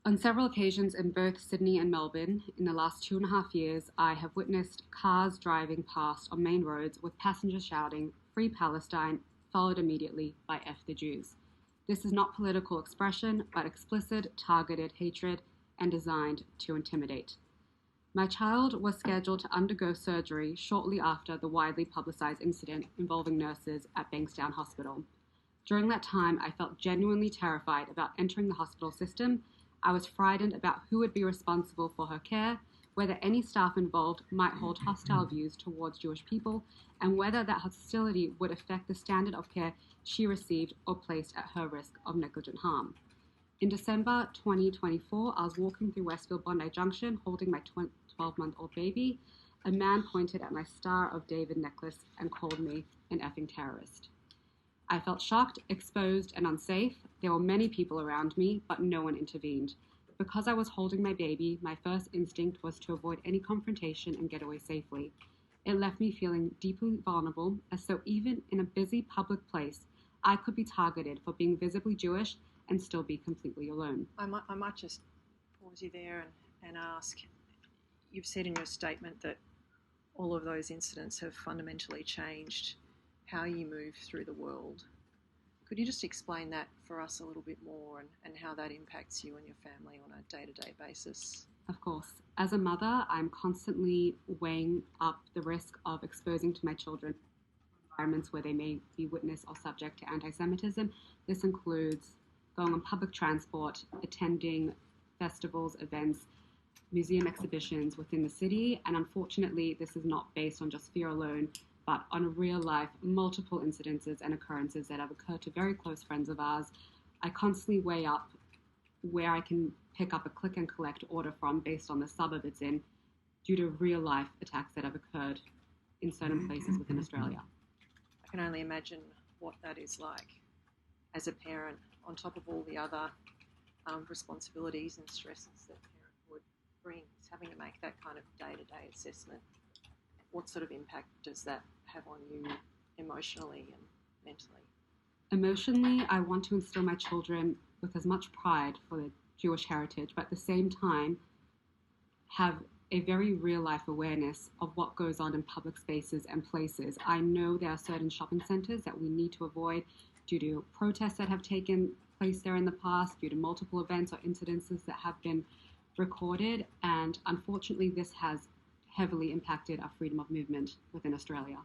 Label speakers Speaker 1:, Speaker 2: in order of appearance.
Speaker 1: On several occasions in both Sydney and Melbourne in the last 2.5 years, I have witnessed cars driving past on main roads with passengers shouting, "Free Palestine," followed immediately by "F the Jews." This is not political expression, but explicit, targeted hatred and designed to intimidate. My child was scheduled to undergo surgery shortly after the widely publicized incident involving nurses at Bankstown Hospital. During that time, I felt genuinely terrified about entering the hospital system. I was frightened about who would be responsible for her care, whether any staff involved might hold hostile views towards Jewish people, and whether that hostility would affect the standard of care she received or placed at her risk of negligent harm. In December 2024, I was walking through Westfield Bondi Junction holding my 12-month-old baby. A man pointed at my Star of David necklace and called me an effing terrorist. I felt shocked, exposed, and unsafe. There were many people around me, but no one intervened. Because I was holding my baby, my first instinct was to avoid any confrontation and get away safely. It left me feeling deeply vulnerable, as though even in a busy public place, I could be targeted for being visibly Jewish and still be completely alone.
Speaker 2: I might just pause you there and ask, you've said in your statement that all of those incidents have fundamentally changed how you move through the world. Could you just explain that for us a little bit more and how that impacts you and your family on a day-to-day basis?
Speaker 1: Of course. As a mother, I'm constantly weighing up the risk of exposing to my children environments where they may be witness or subject to antisemitism. This includes going on public transport, attending festivals, events, museum exhibitions within the city, and unfortunately, this is not based on just fear alone, but on real life, multiple incidences and occurrences that have occurred to very close friends of ours. I constantly weigh up where I can pick up a click and collect order from based on the suburb it's in, due to real life attacks that have occurred in certain places within Australia.
Speaker 2: I can only imagine what that is like as a parent, on top of all the other responsibilities and stresses that parenthood brings, having to make that kind of day-to-day assessment. What sort of impact does that have on you emotionally and mentally?
Speaker 1: Emotionally, I want to instill my children with as much pride for their Jewish heritage, but at the same time, have a very real life awareness of what goes on in public spaces and places. I know there are certain shopping centers that we need to avoid due to protests that have taken place there in the past, due to multiple events or incidences that have been recorded, and unfortunately this has heavily impacted our freedom of movement within Australia.